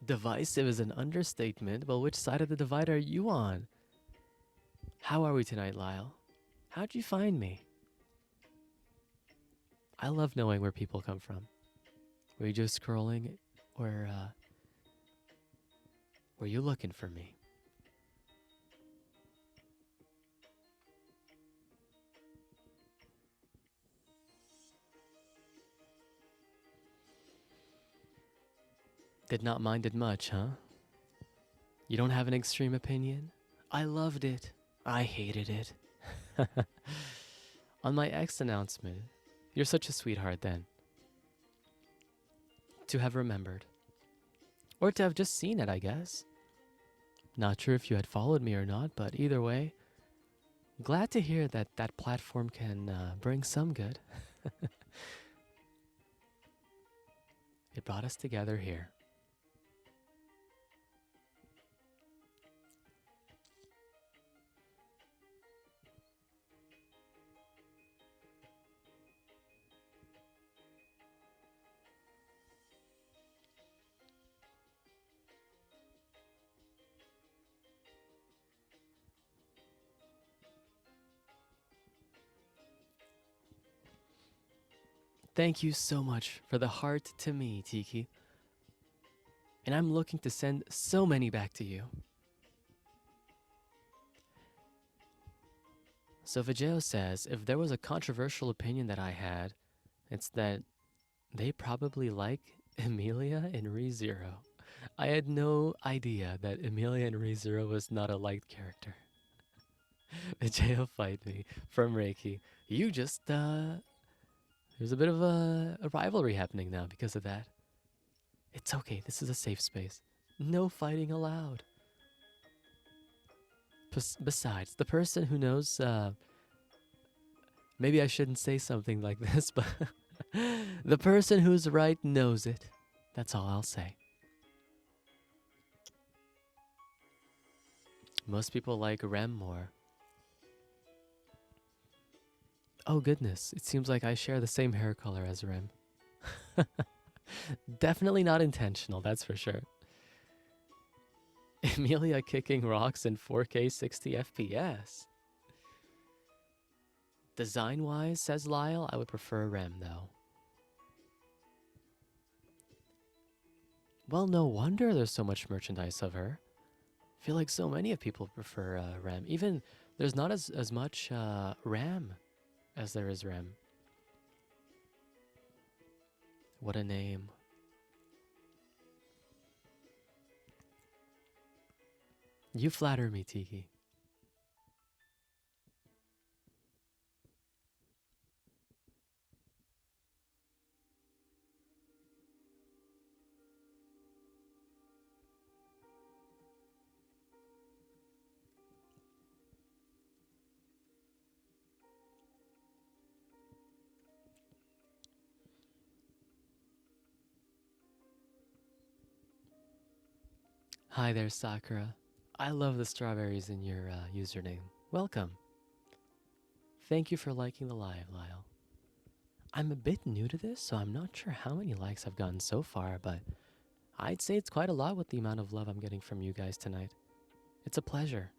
Divisive is an understatement. Well, which side of the divide are you on? How are we tonight, Lyle? How'd you find me? I love knowing where people come from. Were you just scrolling, or were you looking for me? Did not mind it much, huh? You don't have an extreme opinion? I loved it. I hated it. On my ex announcement, you're such a sweetheart then. To have remembered. Or to have just seen it, I guess. Not sure if you had followed me or not, but either way, glad to hear that that platform can bring some good. It brought us together here. Thank you so much for the heart to me, Tiki. And I'm looking to send so many back to you. So Vijeo says, if there was a controversial opinion that I had, it's that they probably like Emilia in ReZero. I had no idea that Emilia in ReZero was not a liked character. Vijeo fight me from Reiki. You just, there's a bit of a rivalry happening now because of that. It's okay, this is a safe space. No fighting allowed. Besides, the person who knows, maybe I shouldn't say something like this, but the person who's right knows it. That's all I'll say. Most people like Rem more. Oh goodness, it seems like I share the same hair color as Rem. Definitely not intentional, that's for sure. Emilia kicking rocks in 4K 60 FPS. Design-wise, says Lyle, I would prefer Rem though. Well, no wonder there's so much merchandise of her. I feel like so many of people prefer Rem. Even there's not as much Ram as there is Rem. What a name. You flatter me, Tiki. Hi there, Sakura. I love the strawberries in your username. Welcome. Thank you for liking the live, Lyle. I'm a bit new to this, so I'm not sure how many likes I've gotten so far, but I'd say it's quite a lot with the amount of love I'm getting from you guys tonight. It's a pleasure.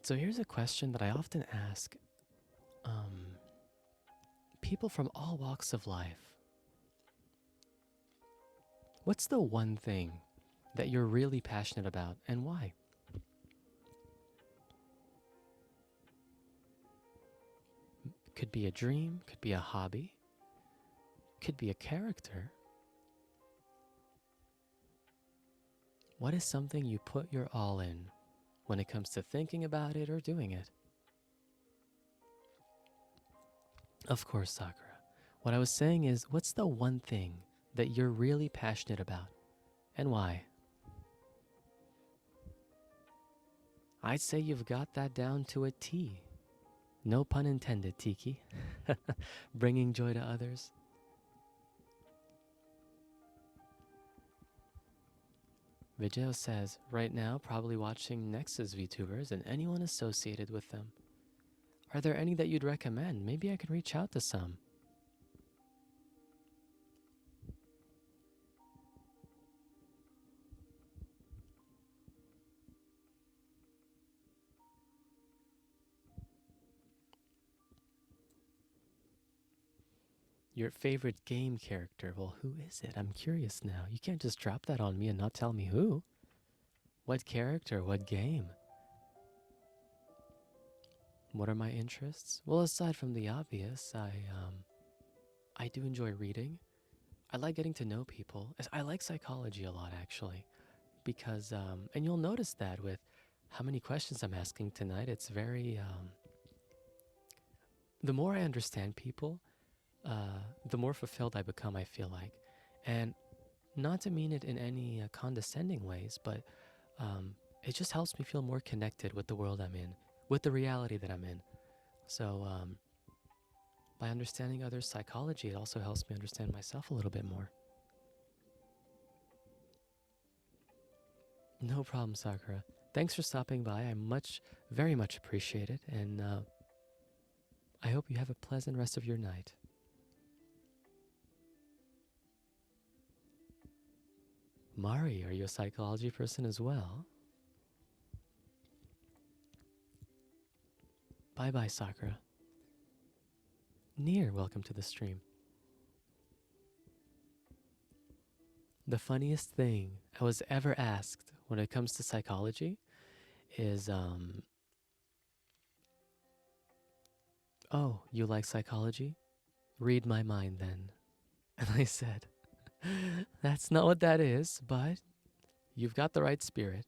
So here's a question that I often ask people from all walks of life. What's the one thing that you're really passionate about and why? Could be a dream, could be a hobby, could be a character. What is something you put your all in when it comes to thinking about it or doing it? Of course, Sakura. What I was saying is, what's the one thing that you're really passionate about and why? I'd say you've got that down to a T. No pun intended, Tiki. Bringing joy to others. Vijay says, right now, probably watching Nexus VTubers and anyone associated with them. Are there any that you'd recommend? Maybe I could reach out to some. Your favorite game character? Well, who is it? I'm curious now. You can't just drop that on me and not tell me who. What character? What game? What are my interests? Well, aside from the obvious, I do enjoy reading. I like getting to know people. I like psychology a lot, actually, because and you'll notice that with how many questions I'm asking tonight. It's very the more I understand people, the more fulfilled I become. I feel like, and not to mean it in any condescending ways, but it just helps me feel more connected with the world I'm in, with the reality that I'm in. So by understanding others' psychology, it also helps me understand myself a little bit more. No problem, Sakura. Thanks for stopping by. I very much appreciate it, and I hope you have a pleasant rest of your night. Mari, are you a psychology person as well? Bye-bye, Sakura. Near, welcome to the stream. The funniest thing I was ever asked when it comes to psychology is, oh, you like psychology? Read my mind then. And I said, that's not what that is, but you've got the right spirit.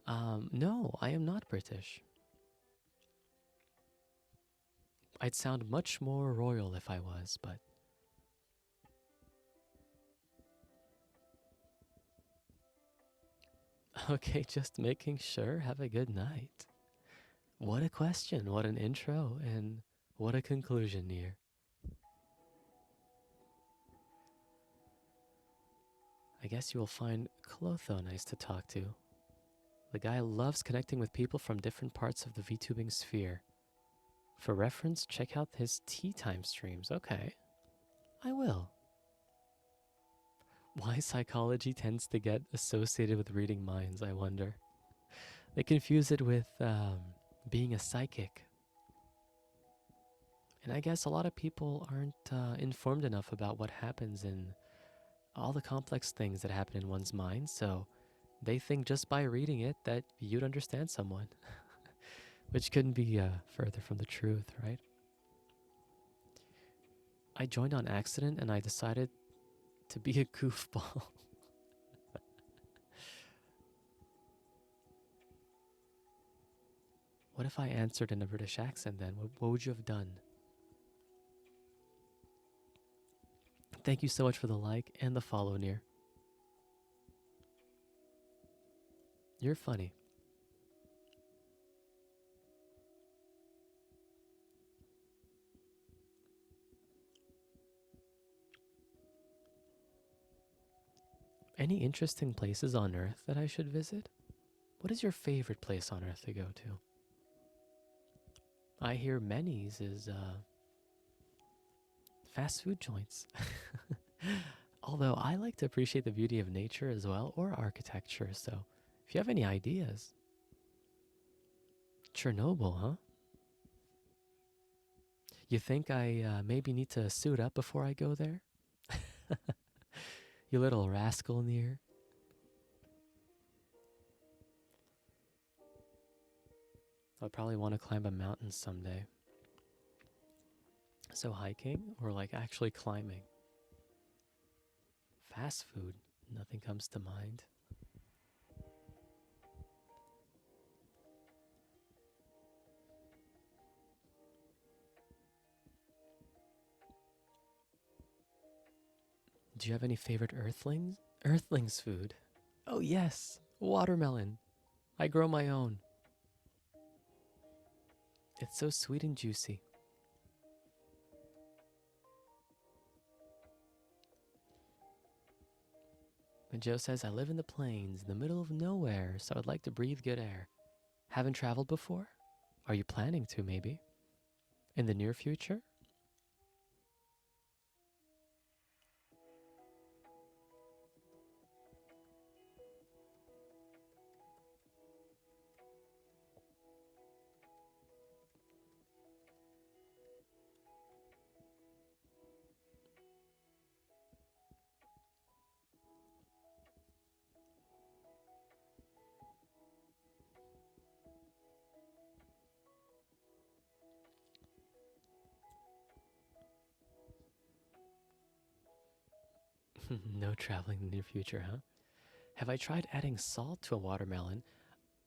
No, I am not British. I'd sound much more royal if I was, but... Okay, just making sure. Have a good night. What a question, what an intro, and what a conclusion here. I guess you will find Clotho nice to talk to. The guy loves connecting with people from different parts of the VTubing sphere. For reference, check out his tea time streams. Okay, I will. Why psychology tends to get associated with reading minds, I wonder. They confuse it with being a psychic. And I guess a lot of people aren't informed enough about what happens in all the complex things that happen in one's mind, so they think just by reading it that you'd understand someone, which couldn't be further from the truth, right? I joined on accident and I decided to be a goofball. What if I answered in a British accent then? What would you have done? Thank you so much for the like and the follow, Near. You're funny. Any interesting places on Earth that I should visit? What is your favorite place on Earth to go to? I hear Many's is fast food joints. Although I like to appreciate the beauty of nature as well, or architecture, so if you have any ideas. Chernobyl, huh? You think I maybe need to suit up before I go there? You little rascal, Near. I'll probably want to climb a mountain someday. So hiking or like actually climbing? Fast food, nothing comes to mind. Do you have any favorite earthlings? Earthlings food? Oh yes, watermelon. I grow my own. It's so sweet and juicy. And Joe says, I live in the plains, in the middle of nowhere, so I'd like to breathe good air. Haven't traveled before? Are you planning to, maybe? In the near future? No traveling in the near future, huh? Have I tried adding salt to a watermelon?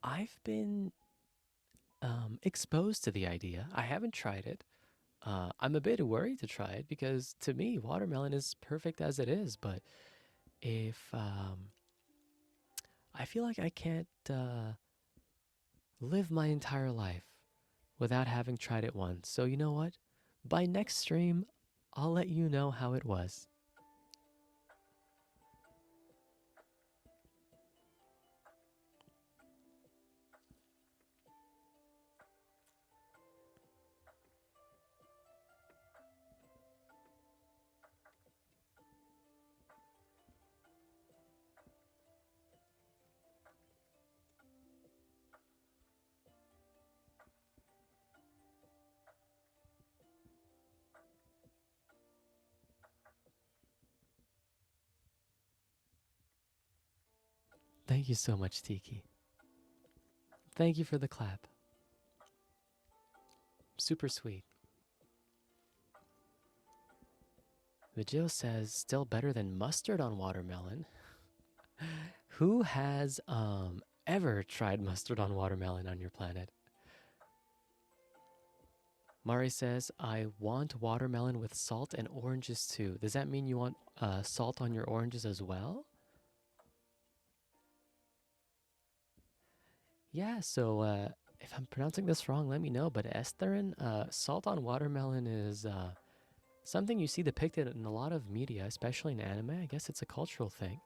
I've been exposed to the idea. I haven't tried it. I'm a bit worried to try it because to me, watermelon is perfect as it is. But if I feel like I can't live my entire life without having tried it once. So you know what? By next stream, I'll let you know how it was. Thank you so much, Tiki. Thank you for the clap. Super sweet. Vigil says, still better than mustard on watermelon. Who has ever tried mustard on watermelon on your planet? Mari says, I want watermelon with salt and oranges too. Does that mean you want salt on your oranges as well? Yeah, so if I'm pronouncing this wrong, let me know. But Estherin, salt on watermelon is something you see depicted in a lot of media, especially in anime. I guess it's a cultural thing.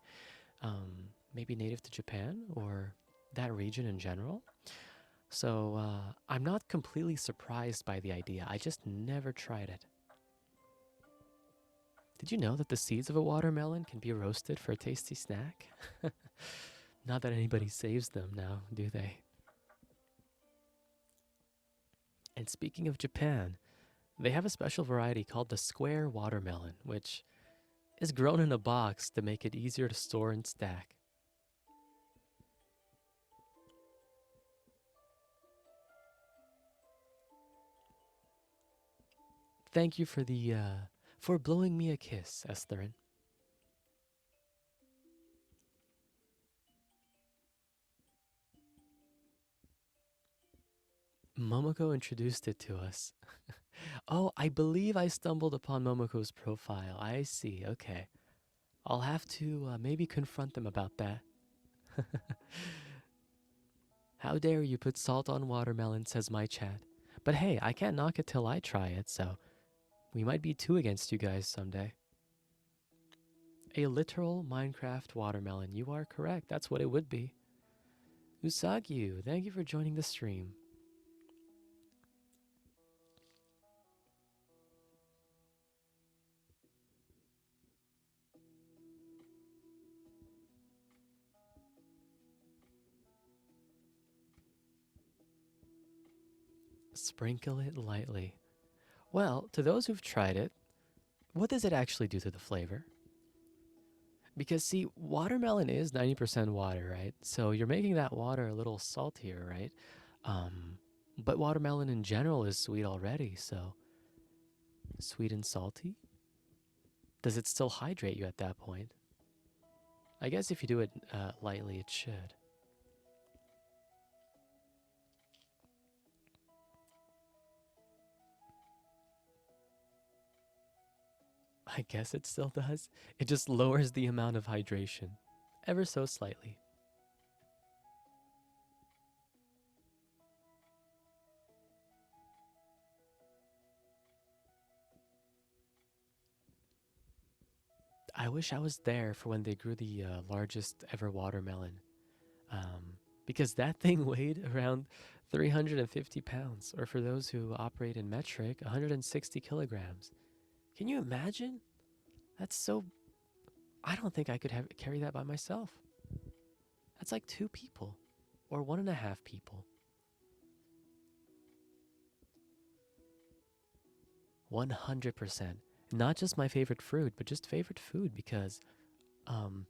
Maybe native to Japan or that region in general. So I'm not completely surprised by the idea. I just never tried it. Did you know that the seeds of a watermelon can be roasted for a tasty snack? Not that anybody saves them now, do they? And speaking of Japan, they have a special variety called the square watermelon, which is grown in a box to make it easier to store and stack. Thank you for the for blowing me a kiss, Estherin. Momoko introduced it to us. Oh, I believe I stumbled upon Momoko's profile. I see. Okay. I'll have to maybe confront them about that. How dare you put salt on watermelon, says my chat. But hey, I can't knock it till I try it, so we might be two against you guys someday. A literal Minecraft watermelon. You are correct. That's what it would be. Usagyu, thank you for joining the stream. Sprinkle it lightly. Well, to those who've tried it, what does it actually do to the flavor? Because, see, watermelon is 90% water, right? So you're making that water a little saltier, right? But watermelon in general is sweet already, so sweet and salty? Does it still hydrate you at that point? I guess if you do it lightly, it should. I guess it still does. It just lowers the amount of hydration, ever so slightly. I wish I was there for when they grew the largest ever watermelon. Because that thing weighed around 350 pounds, or for those who operate in metric, 160 kilograms. Can you imagine? That's so. I don't think I could carry that by myself. That's like two people, or one and a half people. 100%. Not just my favorite fruit, but just favorite food because um,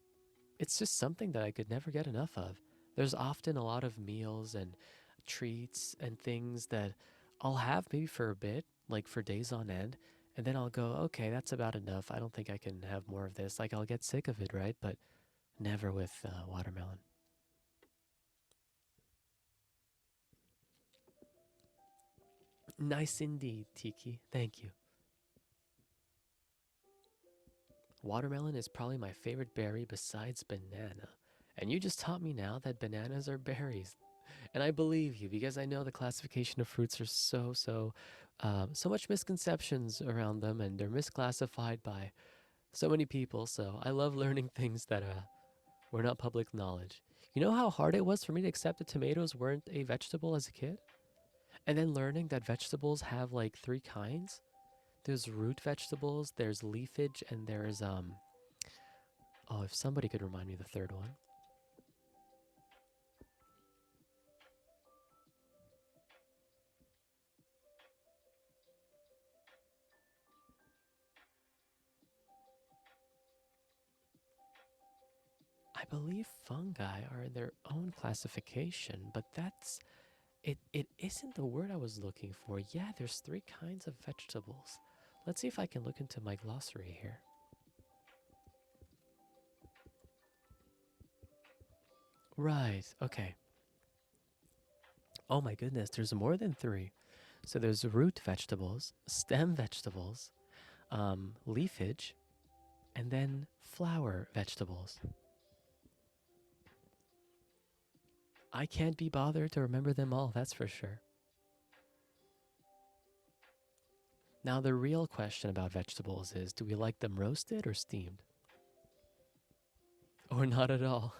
it's just something that I could never get enough of. There's often a lot of meals and treats and things that I'll have maybe for a bit, like for days on end, and then I'll go, okay, that's about enough. I don't think I can have more of this. Like I'll get sick of it, right? But never with watermelon. Nice indeed, Tiki. Thank you. Watermelon is probably my favorite berry besides banana. And you just taught me now that bananas are berries. And I believe you because I know the classification of fruits are so much misconceptions around them, and they're misclassified by so many people. So I love learning things that were not public knowledge. You know how hard it was for me to accept that tomatoes weren't a vegetable as a kid? And then learning that vegetables have like three kinds. There's root vegetables, there's leafage, and there's oh, if somebody could remind me the third one. I believe fungi are in their own classification, but it isn't the word I was looking for. Yeah, there's three kinds of vegetables. Let's see if I can look into my glossary here. Right, okay. Oh my goodness, there's more than three. So there's root vegetables, stem vegetables, leafage, and then flower vegetables. I can't be bothered to remember them all, that's for sure. Now, the real question about vegetables is, do we like them roasted or steamed? Or not at all?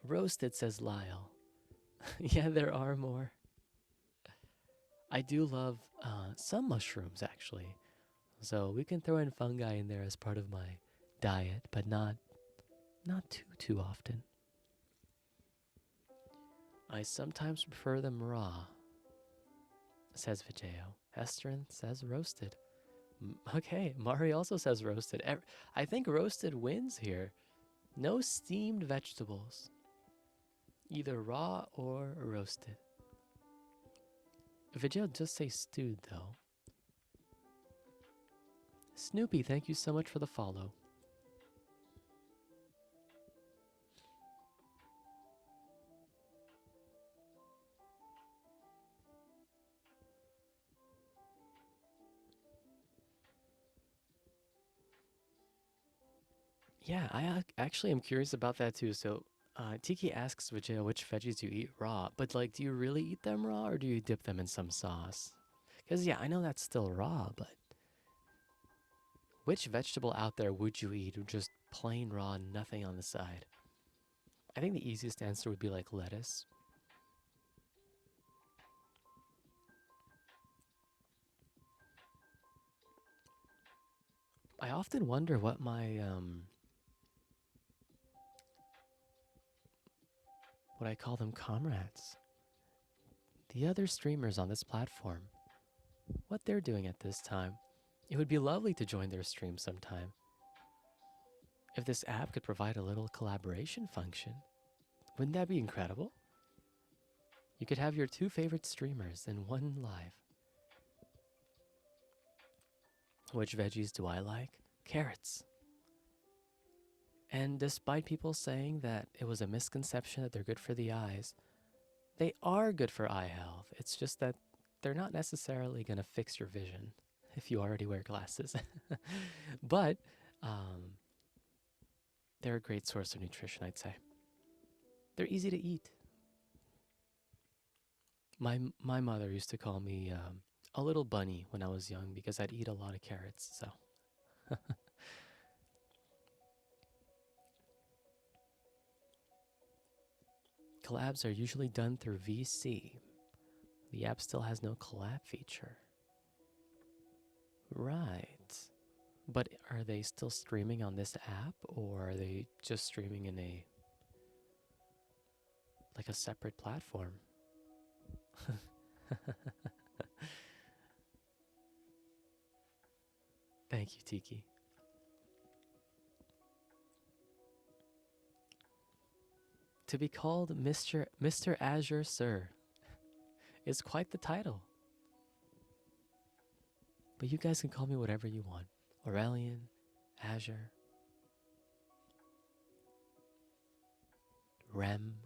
Roasted, says Lyle. Yeah, there are more. I do love some mushrooms, actually. So we can throw in fungi in there as part of my diet, but not too often. I sometimes prefer them raw, says Vijeo. Hesterin says roasted. Okay, Mari also says roasted. I think roasted wins here. No steamed vegetables. Either raw or roasted. Vijeo just say stewed though. Snoopy, thank you so much for the follow. Yeah, I actually am curious about that too. So, Tiki asks Vijaya which veggies you eat raw, but like, do you really eat them raw or do you dip them in some sauce? Because yeah, I know that's still raw, but which vegetable out there would you eat just plain raw, nothing on the side? I think the easiest answer would be like lettuce. I often wonder what my what I call them comrades, the other streamers on this platform, what they're doing at this time. It would be lovely to join their stream sometime. If this app could provide a little collaboration function, wouldn't that be incredible? You could have your two favorite streamers in one live. Which veggies do I like? Carrots. And despite people saying that it was a misconception that they're good for the eyes, they are good for eye health. It's just that they're not necessarily going to fix your vision if you already wear glasses. But um, They're a great source of nutrition, I'd say. They're easy to eat. My mother used to call me a little bunny when I was young because I'd eat a lot of carrots. So collabs are usually done through VC. The app still has no collab feature. Right. But are they still streaming on this app, or are they just streaming in a like a separate platform? Thank you, Tiki. To be called Mr. Azure Sir is quite the title. But you guys can call me whatever you want. Aurelian, Azure, Rem.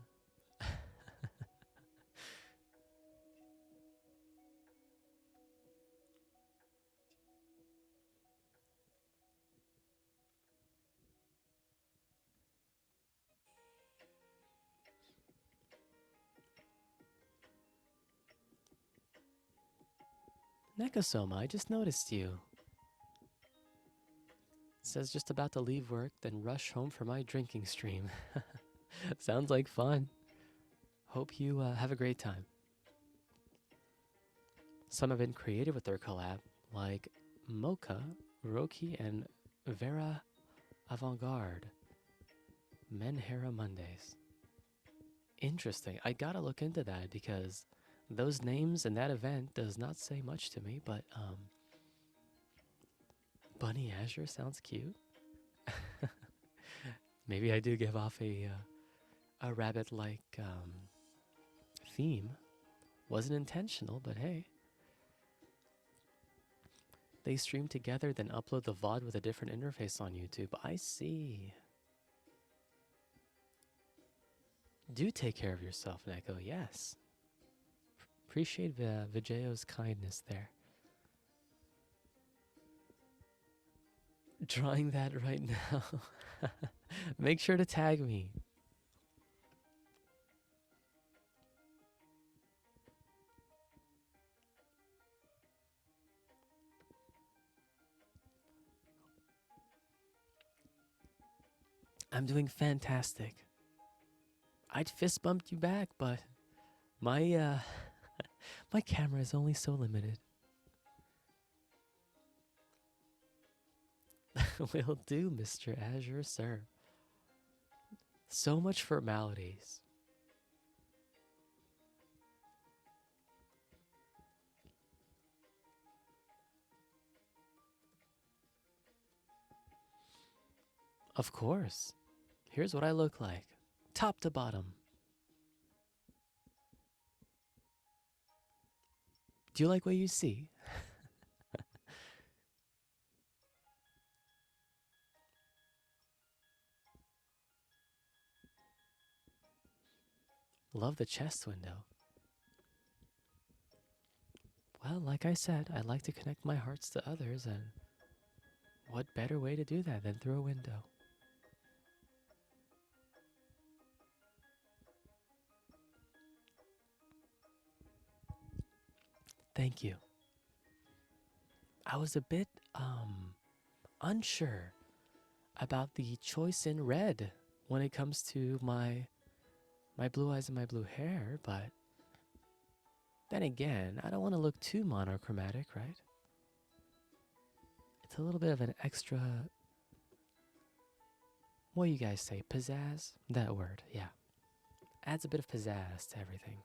Nekosoma, I just noticed you. Says just about to leave work, then rush home for my drinking stream. Sounds like fun. Hope you have a great time. Some have been creative with their collab, like Mocha, Roki, and Vera Avant-Garde. Menhera Mondays. Interesting. I gotta look into that because those names and that event does not say much to me, but Bunny Azure sounds cute. Maybe I do give off a rabbit-like theme. Wasn't intentional, but hey. They stream together, then upload the VOD with a different interface on YouTube. I see. Do take care of yourself, Neko. Yes. Appreciate Vijayo's kindness there. Drawing that right now. Make sure to tag me. I'm doing fantastic. I'd fist bumped you back, but my my camera is only so limited. Will do, Mr. Azure, sir. So much formalities. Of course. Here's what I look like. Top to bottom. Do you like what you see? Love the chest window. Well, like I said, I like to connect my hearts to others, and what better way to do that than through a window? Thank you. I was a bit unsure about the choice in red when it comes to my blue eyes and my blue hair, but then again, I don't want to look too monochromatic, right? It's a little bit of an extra, what do you guys say, pizzazz? That word, yeah. Adds a bit of pizzazz to everything.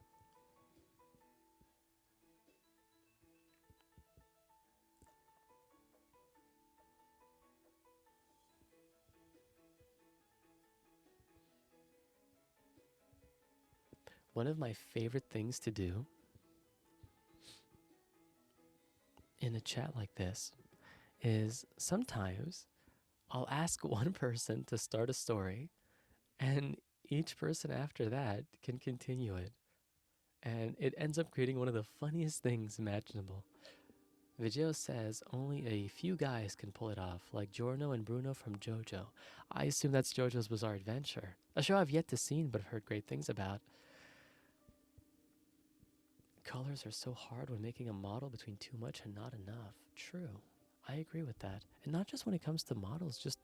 One of my favorite things to do in a chat like this is sometimes I'll ask one person to start a story, and each person after that can continue it. And it ends up creating one of the funniest things imaginable. Vigeo says only a few guys can pull it off, like Giorno and Bruno from JoJo. I assume that's JoJo's Bizarre Adventure, a show I've yet to see but have heard great things about. Colors are so hard when making a model between too much and not enough. True. I agree with that. And not just when it comes to models, just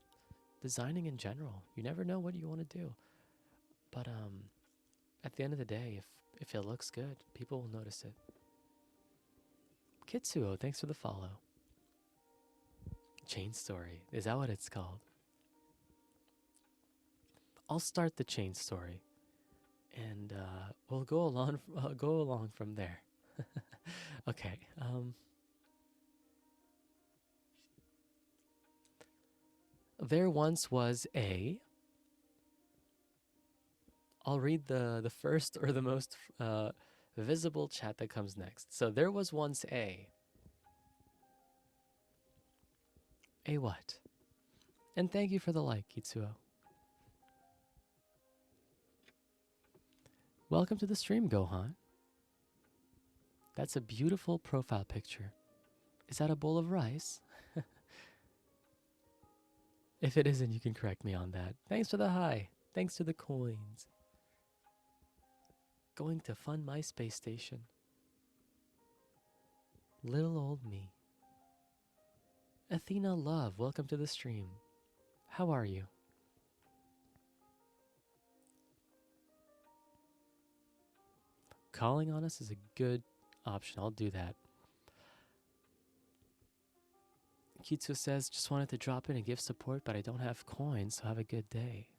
designing in general. You never know what you want to do. But at the end of the day, if it looks good, people will notice it. Kitsuo, thanks for the follow. Chain story. Is that what it's called? I'll start the chain story, and we'll go along from there. Okay. There once was a. I'll read the first or the most visible chat that comes next. So there was once a what? And thank you for the like, Kitsuo. Welcome to the stream, Gohan. That's a beautiful profile picture. Is that a bowl of rice? If it isn't, you can correct me on that. Thanks for the hi. Thanks to the coins. Going to fund my space station. Little old me. Athena Love, welcome to the stream. How are you? Calling on us is a good option. I'll do that. Kitsu says, just wanted to drop in and give support, but I don't have coins, so have a good day.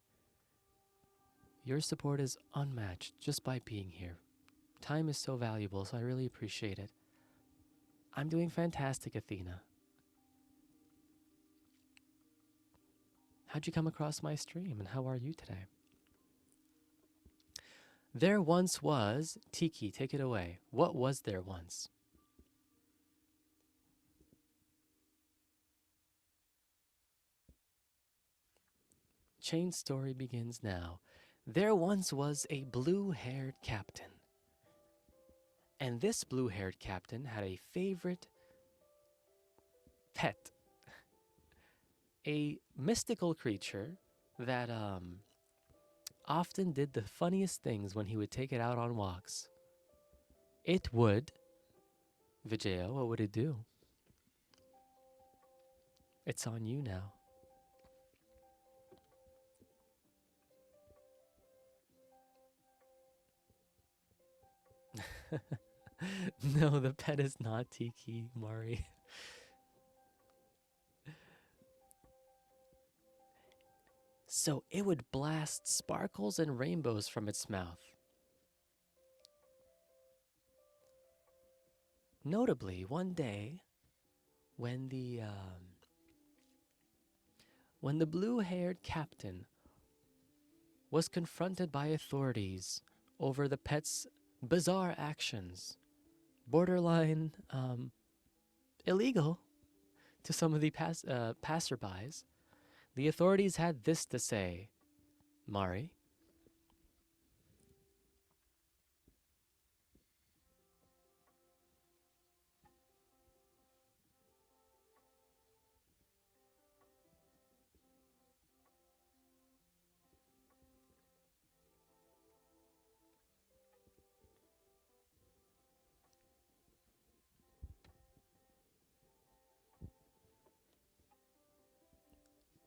Your support is unmatched just by being here. Time is so valuable, so I really appreciate it. I'm doing fantastic, Athena. How'd you come across my stream, and how are you today? There once was... Tiki, take it away. What was there once? Chain story begins now. There once was a blue-haired captain. And this blue-haired captain had a favorite pet. A mystical creature that often did the funniest things when he would take it out on walks. It would... Vigeo, what would it do? It's on you now. No, the pet is not Tiki, Mari. So it would blast sparkles and rainbows from its mouth. Notably, one day, when the blue-haired captain was confronted by authorities over the pet's bizarre actions, borderline illegal to some of the passerbys, the authorities had this to say, Mari.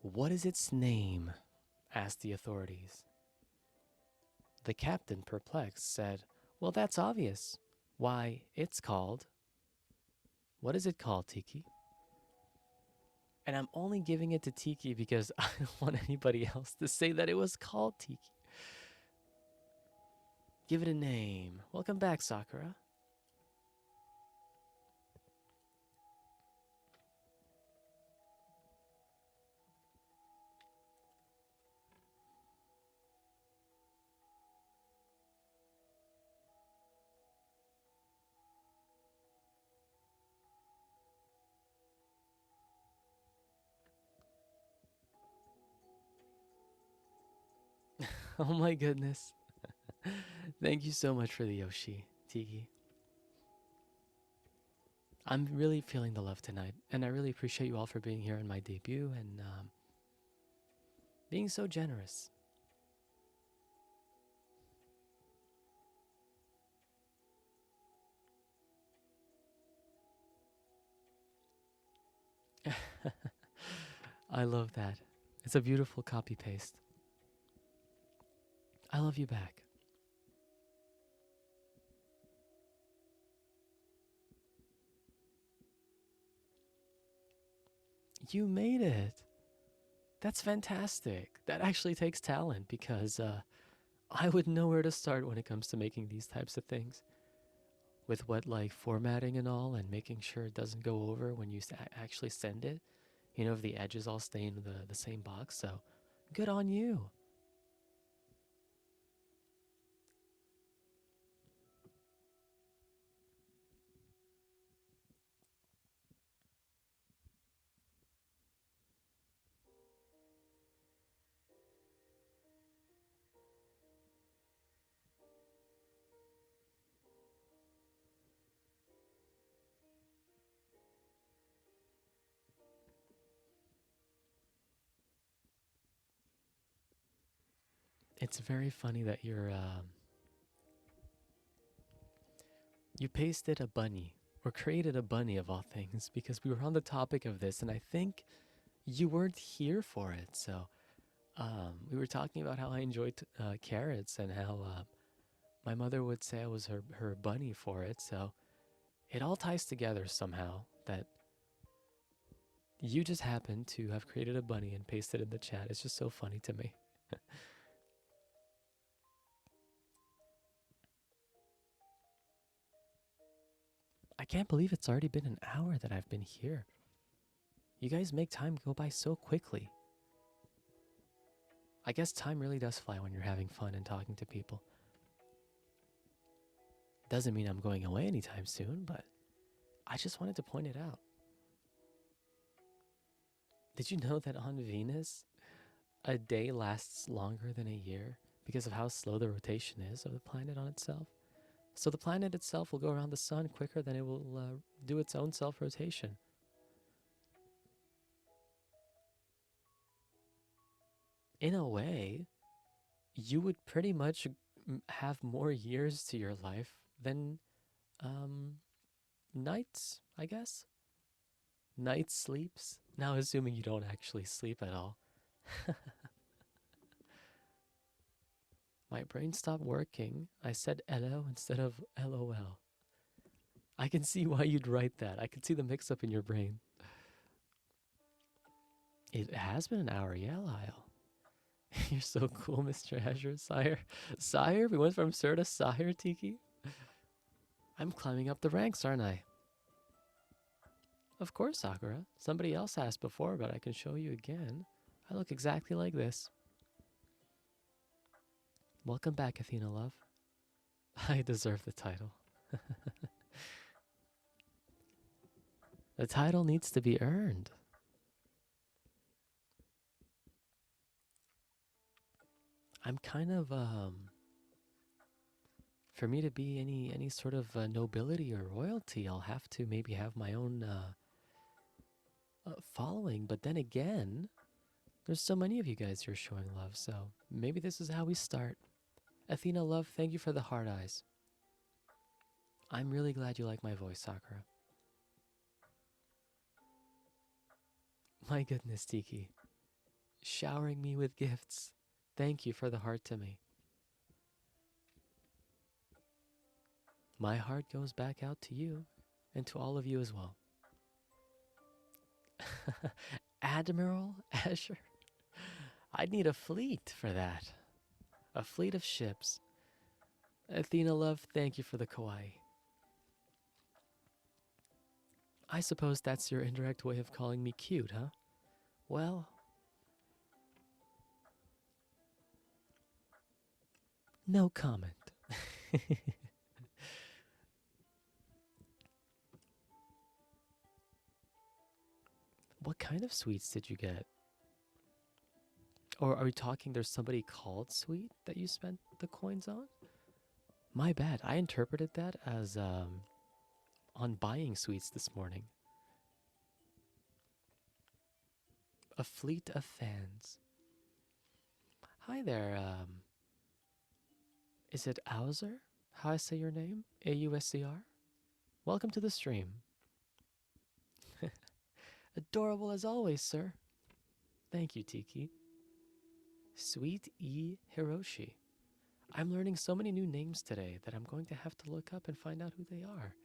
What is its name? Asked the authorities. The captain, perplexed, said, well, that's obvious. Why, it's called... What is it called, Tiki? And I'm only giving it to Tiki because I don't want anybody else to say that it was called Tiki. Give it a name. Welcome back, Sakura. Oh my goodness. Thank you so much for the Yoshi, Tiki. I'm really feeling the love tonight, and I really appreciate you all for being here in my debut and being so generous. I love that. It's a beautiful copy paste. I love you back. You made it. That's fantastic. That actually takes talent because I would know where to start when it comes to making these types of things. With what, like, formatting and all, and making sure it doesn't go over when you actually send it. You know, if the edges all stay in the same box. So good on you. It's very funny that you pasted a bunny or created a bunny of all things because we were on the topic of this, and I think you weren't here for it. So we were talking about how I enjoyed carrots and how my mother would say I was her bunny for it. So it all ties together somehow that you just happened to have created a bunny and pasted in the chat. It's just so funny to me. I can't believe it's already been an hour that I've been here. You guys make time go by so quickly. I guess time really does fly when you're having fun and talking to people. Doesn't mean I'm going away anytime soon, but I just wanted to point it out. Did you know that on Venus, a day lasts longer than a year because of how slow the rotation is of the planet on itself? So the planet itself will go around the sun quicker than it will do its own self-rotation. In a way, you would pretty much have more years to your life than um, nights, I guess. Night sleeps. Now, assuming you don't actually sleep at all. My brain stopped working. I said hello instead of LOL. I can see why you'd write that. I can see the mix up in your brain. It has been an hour, yeah, Lyle. You're so cool, Mr. Azure, sire. Sire? We went from Sir to Sire, Tiki? I'm climbing up the ranks, aren't I? Of course, Sakura. Somebody else asked before, but I can show you again. I look exactly like this. Welcome back, Athena love. I deserve the title. The title needs to be earned. I'm kind of, for me to be any sort of nobility or royalty, I'll have to maybe have my own following. But then again, there's so many of you guys here showing love, so maybe this is how we start. Athena love, thank you for the hard eyes. I'm really glad you like my voice, Sakura. My goodness, Tiki. Showering me with gifts. Thank you for the heart to me. My heart goes back out to you and to all of you as well. Admiral Azure? I'd need a fleet for that. A fleet of ships. Athena love, thank you for the kawaii. I suppose that's your indirect way of calling me cute, huh? Well, no comment. What kind of sweets did you get? Or are we talking there's somebody called Sweet that you spent the coins on? My bad. I interpreted that as on buying sweets this morning. A fleet of fans. Hi there, is it Auser? How I say your name? AUSCR? Welcome to the stream. Adorable as always, sir. Thank you, Tiki. Sweet E. Hiroshi. I'm learning so many new names today that I'm going to have to look up and find out who they are.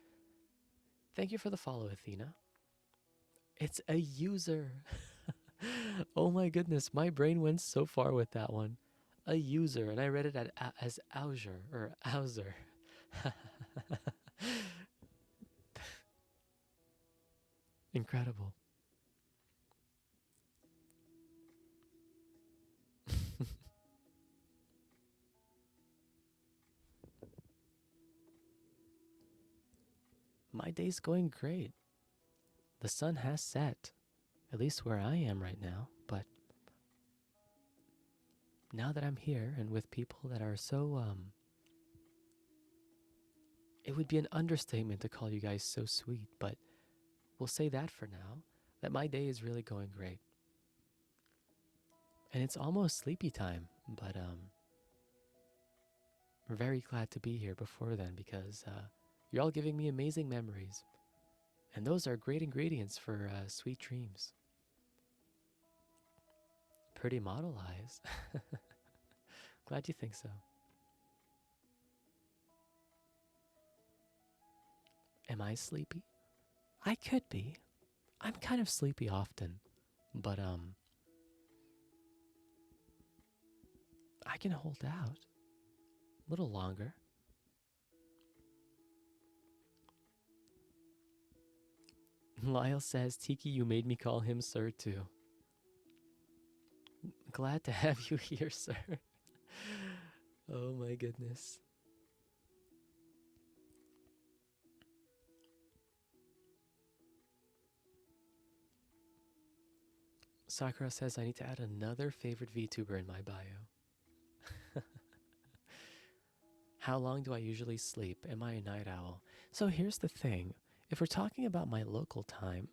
Thank you for the follow, Athena. It's a user. Oh my goodness, my brain went so far with that one. A user, and I read it as Azure or Auser. Incredible. My day's going great. The sun has set, at least where I am right now, but now that I'm here and with people that are so, it would be an understatement to call you guys so sweet, but we'll say that for now, that my day is really going great. And it's almost sleepy time, but we're very glad to be here before then because you're all giving me amazing memories. And those are great ingredients for sweet dreams. Pretty model eyes. Glad you think so. Am I sleepy? I could be. I'm kind of sleepy often, but I can hold out a little longer. Lyle says, Tiki, you made me call him sir too. Glad to have you here, sir. Oh my goodness. Sakura says I need to add another favorite VTuber in my bio. How long do I usually sleep? Am I a night owl? So here's the thing. If we're talking about my local time,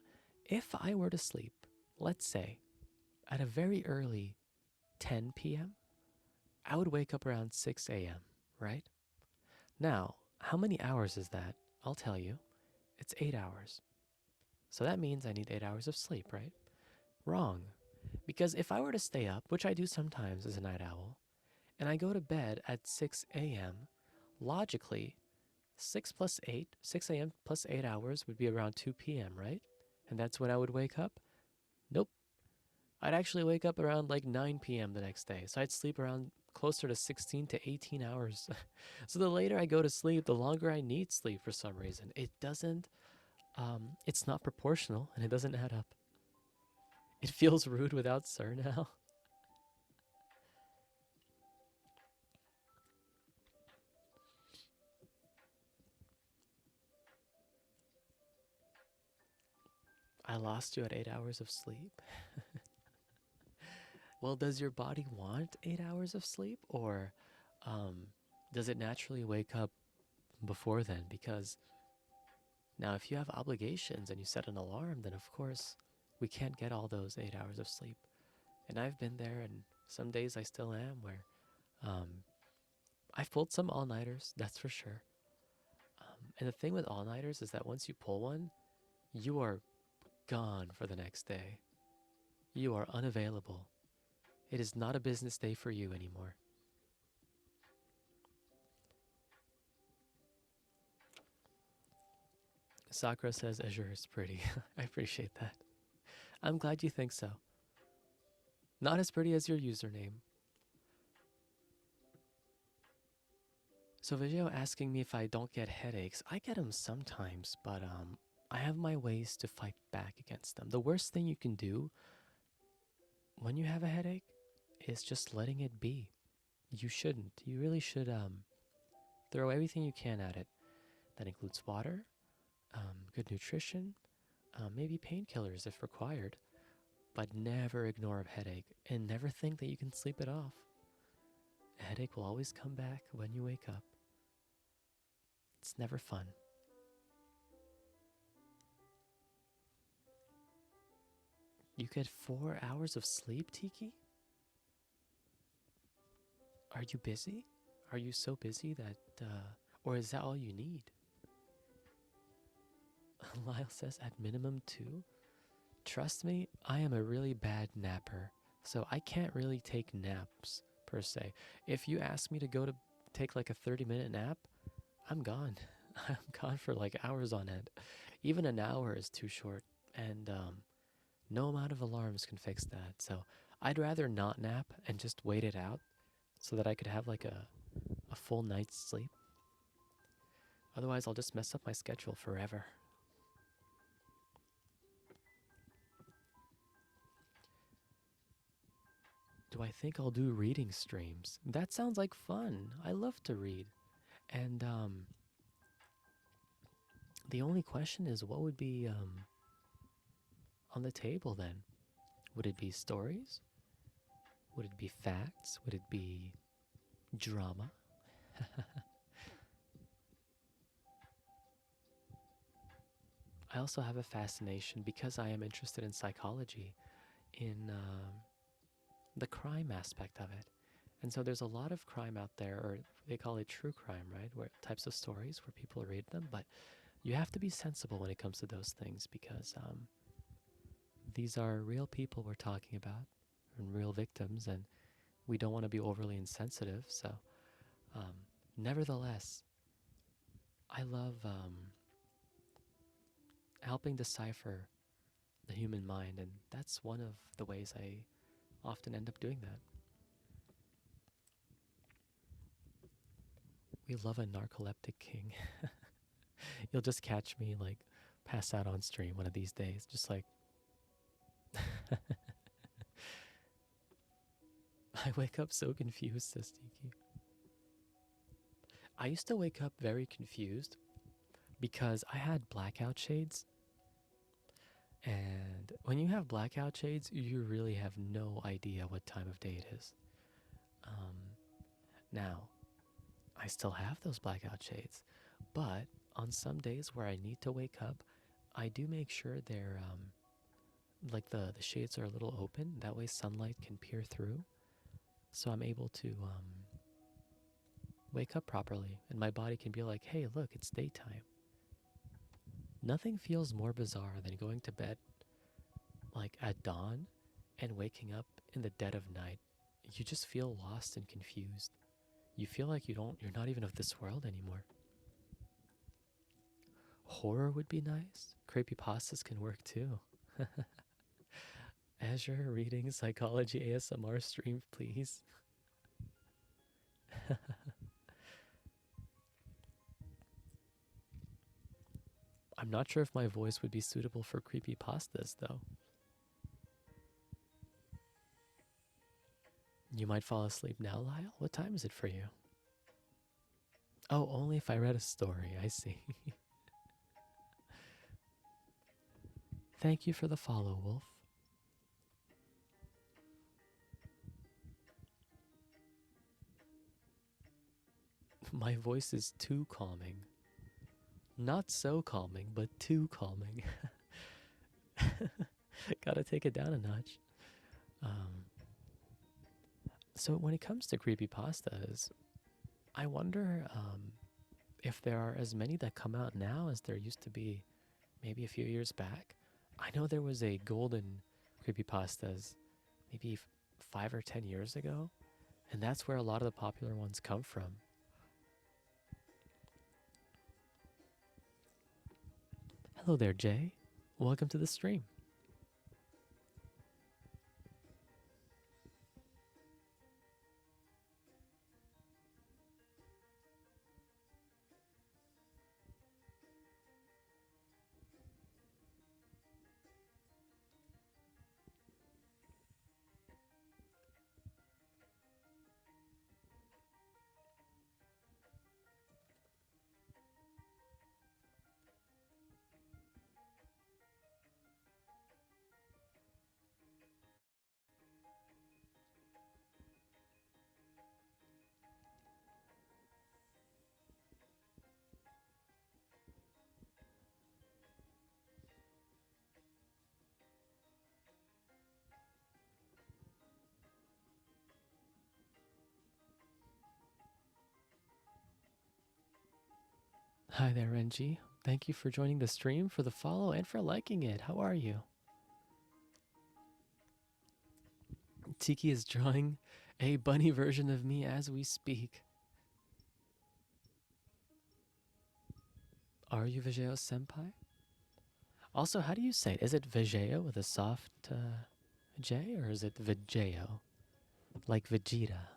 if I were to sleep, let's say, at a very early 10 p.m., I would wake up around 6 a.m., right? Now, how many hours is that? I'll tell you. It's 8 hours. So that means I need 8 hours of sleep, right? Wrong. Because if I were to stay up, which I do sometimes as a night owl, and I go to bed at 6 a.m., logically, 6 plus 8, 6 a.m. plus 8 hours would be around 2 p.m., right? And that's when I would wake up? Nope. I'd actually wake up around like 9 p.m. the next day. So I'd sleep around closer to 16 to 18 hours. So the later I go to sleep, the longer I need sleep for some reason. It doesn't, it's not proportional and it doesn't add up. It feels rude without sir now. I lost you at 8 hours of sleep. Well, does your body want 8 hours of sleep or does it naturally wake up before then? Because now if you have obligations and you set an alarm, then of course we can't get all those 8 hours of sleep. And I've been there, and some days I still am, where um, I've pulled some all-nighters, that's for sure. And the thing with all-nighters is that once you pull one, you are gone for the next day. You are unavailable. It is not a business day for you anymore. Sakura says Azure is pretty. I appreciate that. I'm glad you think so. Not as pretty as your username. So Vijay asking me if I don't get headaches. I get them sometimes, but I have my ways to fight back against them. The worst thing you can do when you have a headache is just letting it be. You shouldn't. You really should throw everything you can at it. That includes water, good nutrition, maybe painkillers if required, but never ignore a headache and never think that you can sleep it off. A headache will always come back when you wake up. It's never fun. You get 4 hours of sleep, Tiki? Are you busy? Are you so busy that, or is that all you need? Lyle says at minimum 2. Trust me, I am a really bad napper, so I can't really take naps per se. If you ask me to go to take like a 30-minute nap, I'm gone. I'm gone for like hours on end. Even an hour is too short, and no amount of alarms can fix that. So I'd rather not nap and just wait it out so that I could have like a full night's sleep. Otherwise, I'll just mess up my schedule forever. Do I think I'll do reading streams? That sounds like fun. I love to read. And the only question is, what would be on the table then? Would it be stories? Would it be facts? Would it be drama? I also have a fascination, because I am interested in psychology, in the crime aspect of it. And so there's a lot of crime out there, or they call it true crime, right? Where types of stories where people read them, but you have to be sensible when it comes to those things, because these are real people we're talking about, and real victims, and we don't want to be overly insensitive. So, nevertheless, I love helping decipher the human mind, and that's one of the ways I often end up doing that. We love a narcoleptic king. You'll just catch me like pass out on stream one of these days, just like I wake up so confused, says Tiki. I used to wake up very confused because I had blackout shades. And when you have blackout shades, you really have no idea what time of day it is. Now, I still have those blackout shades, but on some days where I need to wake up, I do make sure they're like the shades are a little open. That way sunlight can peer through. So I'm able to wake up properly, and my body can be like, hey, look, it's daytime. Nothing feels more bizarre than going to bed like at dawn and waking up in the dead of night. You just feel lost and confused. You feel like you're not even of this world anymore. Horror would be nice. Creepypastas can work too. Azure reading psychology ASMR stream, please. I'm not sure if my voice would be suitable for creepypastas, though. You might fall asleep now, Lyle? What time is it for you? Oh, only if I read a story. I see. Thank you for the follow, Wolf. My voice is too calming. Not so calming, but too calming. Gotta take it down a notch. So when it comes to creepypastas, I wonder if there are as many that come out now as there used to be maybe a few years back. I know there was a golden creepypastas maybe 5 or 10 years ago, and that's where a lot of the popular ones come from. Hello there, Jay. Welcome to the stream. Hi there, Renji. Thank you for joining the stream, for the follow, and for liking it. How are you? Tiki is drawing a bunny version of me as we speak. Are you Vijeo Senpai? Also, how do you say it? Is it Vijeo with a soft J, or is it Vijeo? Like Vegeta?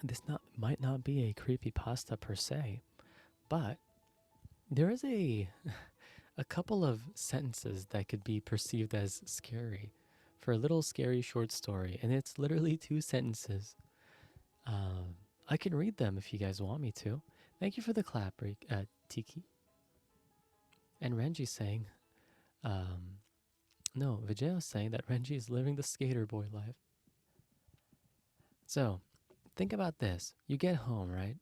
This might not be a creepy pasta per se, but there is a couple of sentences that could be perceived as scary for a little scary short story, and it's literally 2 sentences. I can read them if you guys want me to. Thank you for the clap, Tiki. And Renji saying, no, Vijay saying that Renji is living the skater boy life. So, think about this. You get home, right?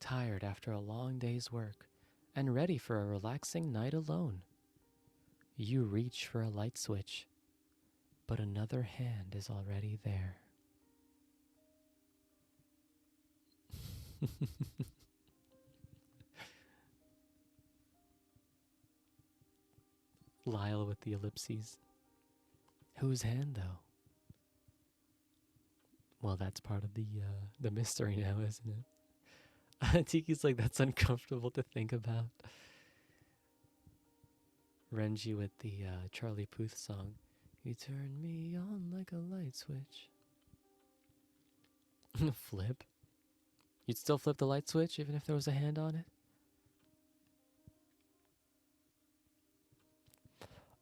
Tired after a long day's work, and ready for a relaxing night alone. You reach for a light switch, but another hand is already there. Lyle with the ellipses. Whose hand, though? Well, that's part of the mystery now, isn't it? Tiki's like, that's uncomfortable to think about. Renji with the Charlie Puth song. You turn me on like a light switch. Flip? You'd still flip the light switch even if there was a hand on it?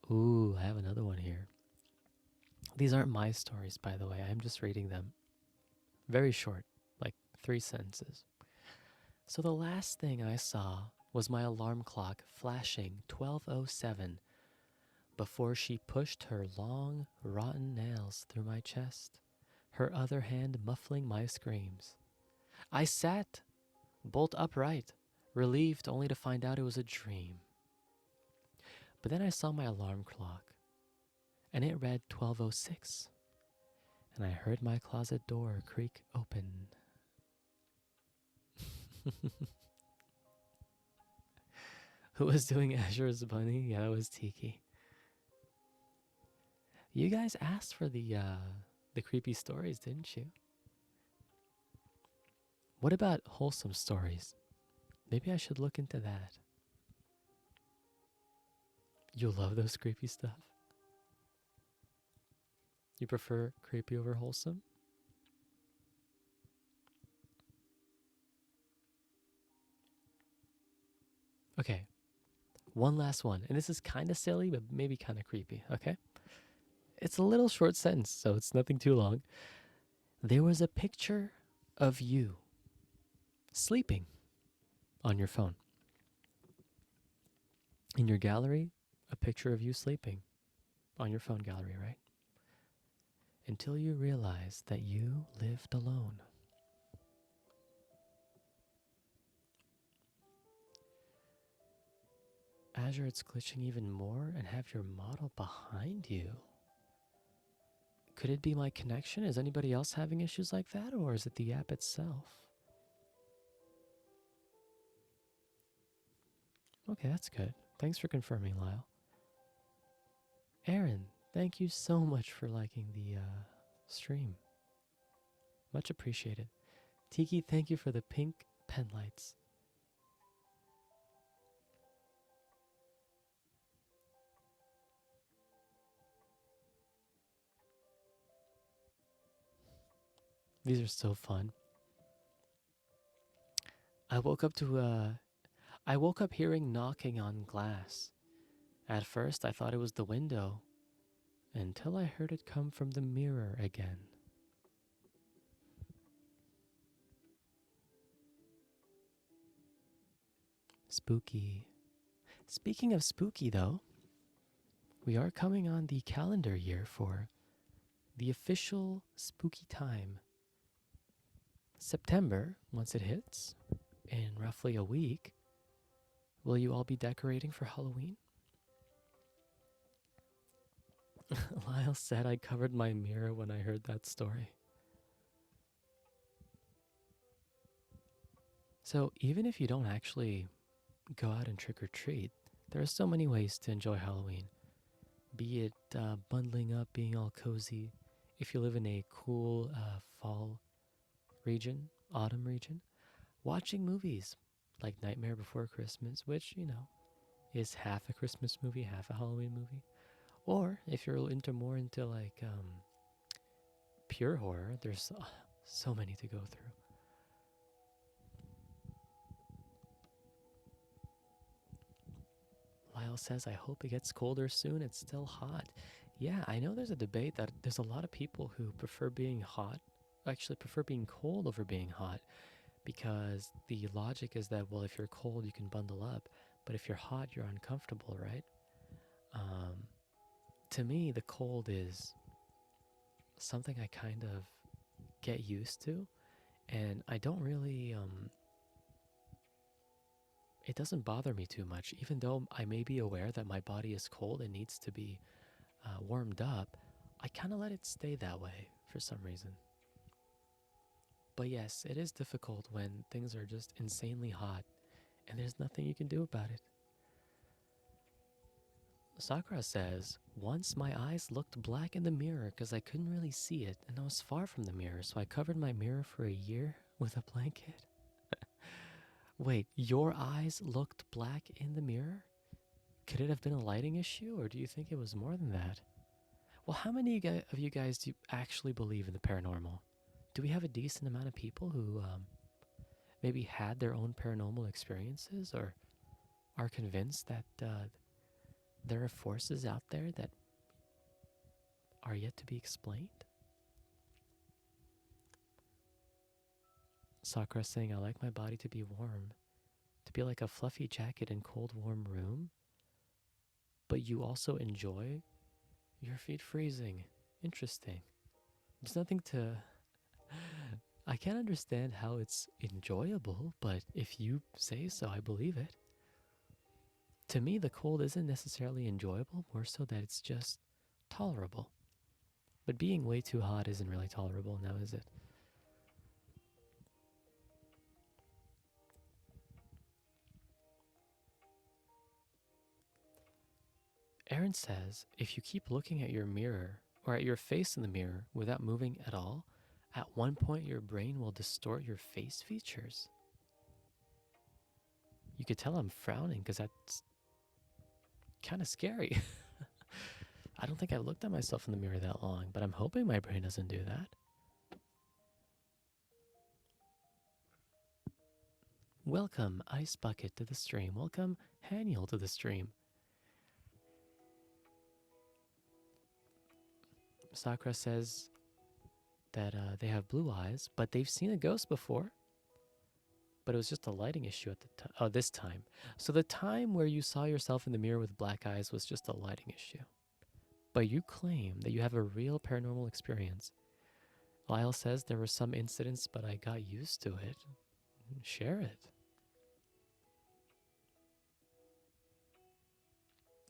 Ooh, I have another one here. These aren't my stories, by the way. I'm just reading them. Very short, like 3 sentences. So the last thing I saw was my alarm clock flashing 12:07 before she pushed her long, rotten nails through my chest, her other hand muffling my screams. I sat, bolt upright, relieved only to find out it was a dream. But then I saw my alarm clock, and it read 12:06, and I heard my closet door creak open. Who was doing Azure's bunny? Yeah, it was Tiki. You guys asked for the creepy stories, didn't you? What about wholesome stories? Maybe I should look into that. You love those creepy stuff? You prefer creepy over wholesome? Okay, one last one. And this is kind of silly, but maybe kind of creepy, okay? It's a little short sentence, so it's nothing too long. There was a picture of you sleeping on your phone. In your gallery, a picture of you sleeping on your phone gallery, right? Until you realized that you lived alone. Azure, it's glitching even more and have your model behind you. Could it be my connection? Is anybody else having issues like that, or is it the app itself? Okay, that's good. Thanks for confirming, Lyle. Aaron, thank you so much for liking the stream. Much appreciated. Tiki, thank you for the pink pen lights. These are so fun. I woke up to I woke up hearing knocking on glass. At first, I thought it was the window, until I heard it come from the mirror again. Spooky. Speaking of spooky, though, we are coming on the calendar year for the official spooky time. September, once it hits, in roughly a week, will you all be decorating for Halloween? Lyle said I covered my mirror when I heard that story. So even if you don't actually go out and trick or treat, there are so many ways to enjoy Halloween. Be it bundling up, being all cozy. If you live in a cool fall region, autumn region, watching movies like Nightmare Before Christmas, which, is half a Christmas movie, half a Halloween movie. Or if you're more into like pure horror, there's so many to go through. Lyle says, I hope it gets colder soon. It's still hot. Yeah, I know there's a debate that there's a lot of people who prefer being hot, actually prefer being cold over being hot, because the logic is that, well, if you're cold, you can bundle up, but if you're hot, you're uncomfortable, right? To me, the cold is something I kind of get used to, and I don't really, it doesn't bother me too much, even though I may be aware that my body is cold and needs to be warmed up. I kind of let it stay that way for some reason. But yes, it is difficult when things are just insanely hot and there's nothing you can do about it. Sakura says, once my eyes looked black in the mirror because I couldn't really see it and I was far from the mirror, so I covered my mirror for a year with a blanket. Wait, your eyes looked black in the mirror? Could it have been a lighting issue, or do you think it was more than that? Well, how many of you guys do you actually believe in the paranormal? Do we have a decent amount of people who maybe had their own paranormal experiences or are convinced that there are forces out there that are yet to be explained? Sakura saying, I like my body to be warm, to be like a fluffy jacket in cold, warm room, but you also enjoy your feet freezing. Interesting. There's nothing to... I can't understand how it's enjoyable, but if you say so, I believe it. To me, the cold isn't necessarily enjoyable, more so that it's just tolerable. But being way too hot isn't really tolerable now, is it? Aaron says, if you keep looking at your mirror, or at your face in the mirror, without moving at all, at one point your brain will distort your face features. You could tell I'm frowning because that's kind of scary. I don't think I've looked at myself in the mirror that long, but I'm hoping my brain doesn't do that. Welcome, Ice Bucket, to the stream. Welcome, Haniel, to the stream. Sakura says that they have blue eyes, but they've seen a ghost before. But it was just a lighting issue at the this time. So the time where you saw yourself in the mirror with black eyes was just a lighting issue. But you claim that you have a real paranormal experience. Lyle says there were some incidents, but I got used to it. Share it.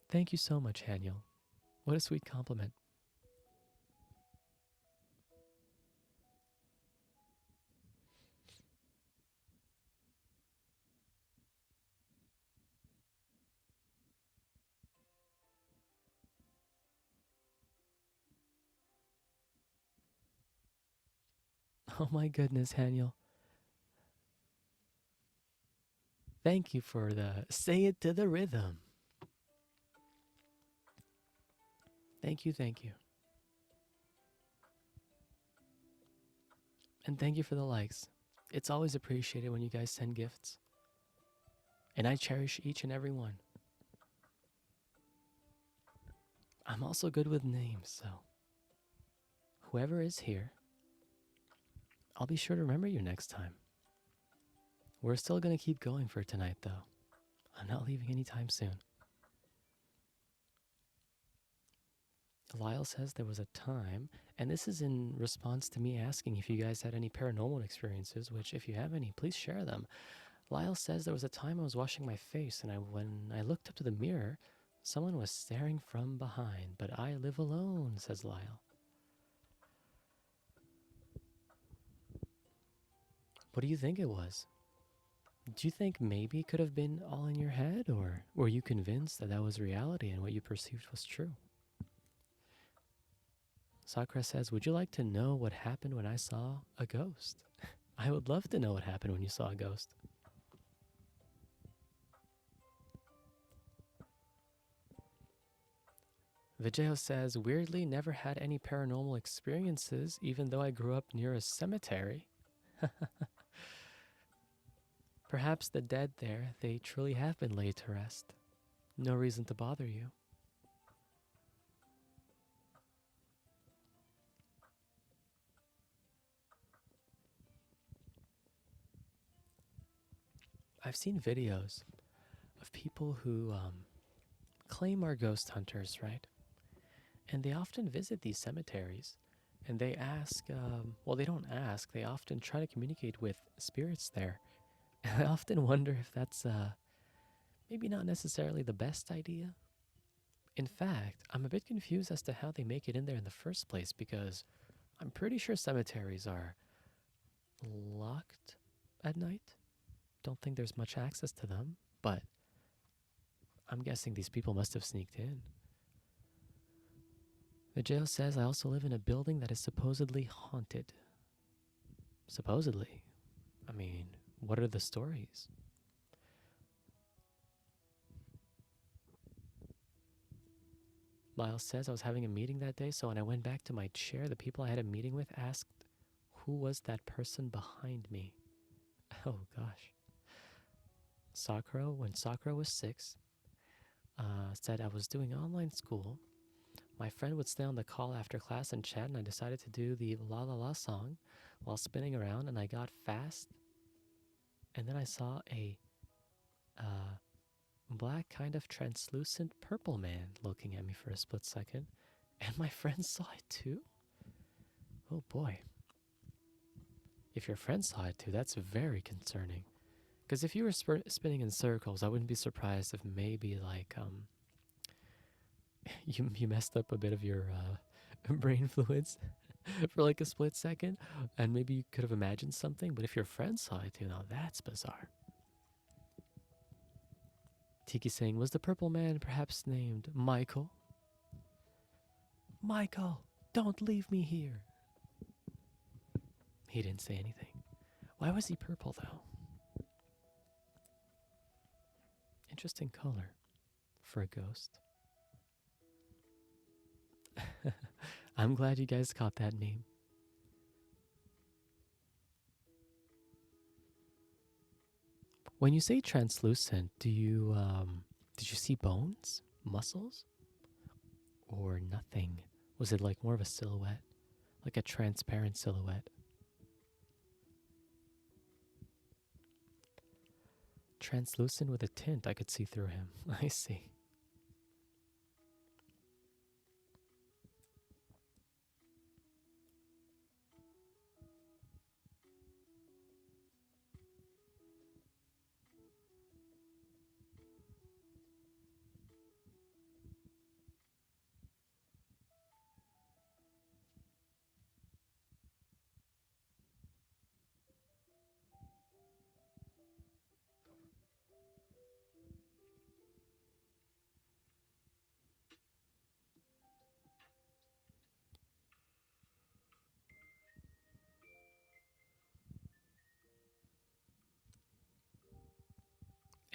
Thank you so much, Haniel. What a sweet compliment. Oh my goodness, Haniel. Thank you for the say it to the rhythm. Thank you, thank you. And thank you for the likes. It's always appreciated when you guys send gifts. And I cherish each and every one. I'm also good with names, so whoever is here, I'll be sure to remember you next time. We're still going to keep going for tonight, though. I'm not leaving anytime soon. Lyle says there was a time, and this is in response to me asking if you guys had any paranormal experiences, which if you have any, please share them. Lyle says there was a time I was washing my face, and when I looked up to the mirror, someone was staring from behind. But I live alone, says Lyle. What do you think it was? Do you think maybe it could have been all in your head, or were you convinced that that was reality and what you perceived was true? Sakura says, would you like to know what happened when I saw a ghost? I would love to know what happened when you saw a ghost. Vijay says, weirdly, never had any paranormal experiences, even though I grew up near a cemetery. Perhaps the dead there, they truly have been laid to rest. No reason to bother you. I've seen videos of people who claim are ghost hunters, right? And they often visit these cemeteries and they ask, well, they don't ask, they often try to communicate with spirits there. And I often wonder if that's maybe not necessarily the best idea. In fact, I'm a bit confused as to how they make it in there in the first place, because I'm pretty sure cemeteries are locked at night. Don't think there's much access to them, but I'm guessing these people must have sneaked in. Vijay says, I also live in a building that is supposedly haunted. Supposedly? I mean, what are the stories? Miles says, I was having a meeting that day, so when I went back to my chair, the people I had a meeting with asked, who was that person behind me? Oh, gosh. Sakura, when Sakura was 6, said I was doing online school. My friend would stay on the call after class and chat, and I decided to do the La La La song while spinning around, and I got fast. And then I saw a black, kind of translucent purple man looking at me for a split second. And my friend saw it too? Oh boy. If your friend saw it too, that's very concerning. Because if you were spinning in circles, I wouldn't be surprised if maybe like you messed up a bit of your brain fluids for like a split second, and maybe you could have imagined something. But if your friend saw it too, now that's bizarre. Tiki saying, was the purple man perhaps named Michael? Michael, don't leave me here. He didn't say anything. Why was he purple though? Interesting color for a ghost. I'm glad you guys caught that meme. When you say translucent, did you see bones, muscles, or nothing? Was it like more of a silhouette, like a transparent silhouette? Translucent with a tint, I could see through him. I see.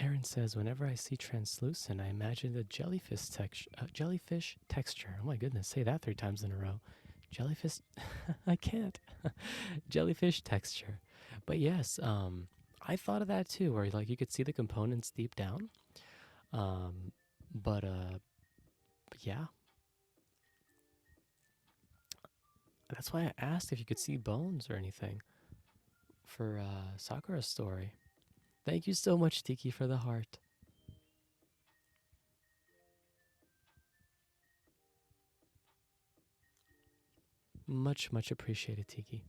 Aaron says, whenever I see translucent, I imagine the jellyfish texture. Oh my goodness, say that 3 times in a row. Jellyfish, I can't. Jellyfish texture. But yes, I thought of that too, where like you could see the components deep down. Um, but yeah, that's why I asked if you could see bones or anything for Sakura's story. Thank you so much, Tiki, for the heart. Much, much appreciated, Tiki.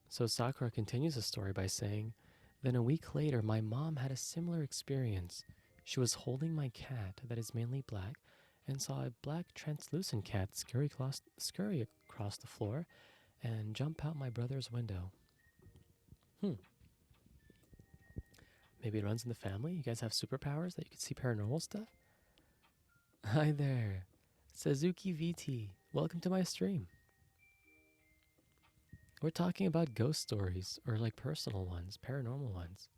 So Sakura continues the story by saying, then a week later, my mom had a similar experience. She was holding my cat that is mainly black and saw a black translucent cat scurry across the floor and jump out my brother's window. Hmm. Maybe it runs in the family? You guys have superpowers that you can see paranormal stuff? Hi there. Suzuki VT. Welcome to my stream. We're talking about ghost stories, or like personal ones, paranormal ones.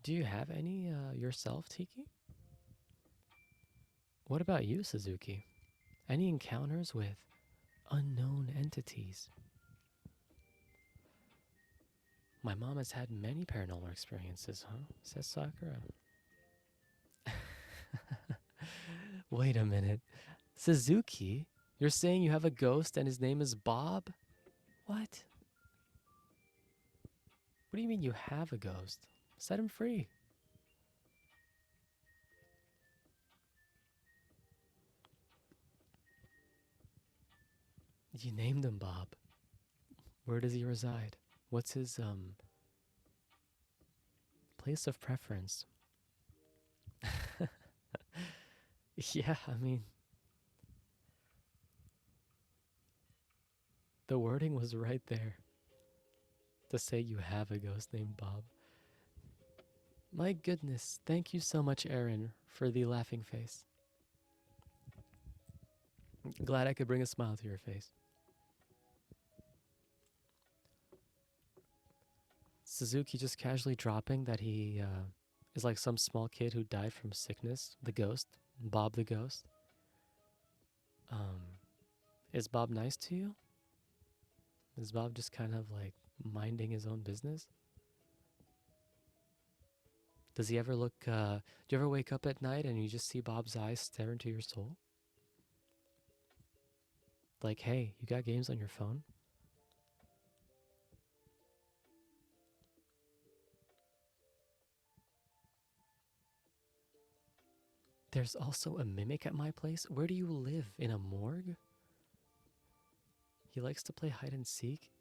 Do you have any yourself, Tiki? What about you, Suzuki? Any encounters with unknown entities? My mom has had many paranormal experiences, huh? Says Sakura. Wait a minute. Suzuki? You're saying you have a ghost and his name is Bob? What? What do you mean you have a ghost? Set him free. You named him Bob. Where does he reside? What's his place of preference? Yeah, I mean, the wording was right there to say you have a ghost named Bob. My goodness, thank you so much, Aaron, for the laughing face. Glad I could bring a smile to your face. Suzuki just casually dropping that he is like some small kid who died from sickness. The ghost, Bob the ghost. Um, is Bob nice to you? Is Bob just kind of like minding his own business? Does he ever look, do you ever wake up at night and you just see Bob's eyes stare into your soul? Like, hey, you got games on your phone? There's also a mimic at my place. Where do you live? In a morgue? He likes to play hide and seek.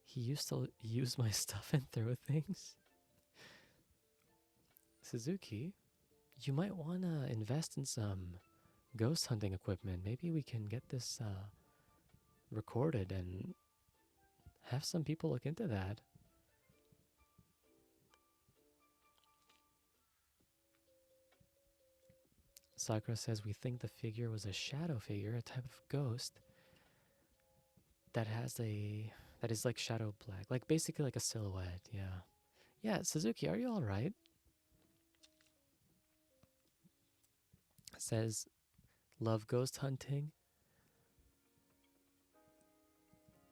He used to use my stuff and throw things. Suzuki, you might want to invest in some ghost hunting equipment. Maybe we can get this recorded and have some people look into that. Sakura says we think the figure was a shadow figure, a type of ghost that is like shadow black, like basically like a silhouette. Yeah, yeah. Suzuki, are you all right? Says love ghost hunting.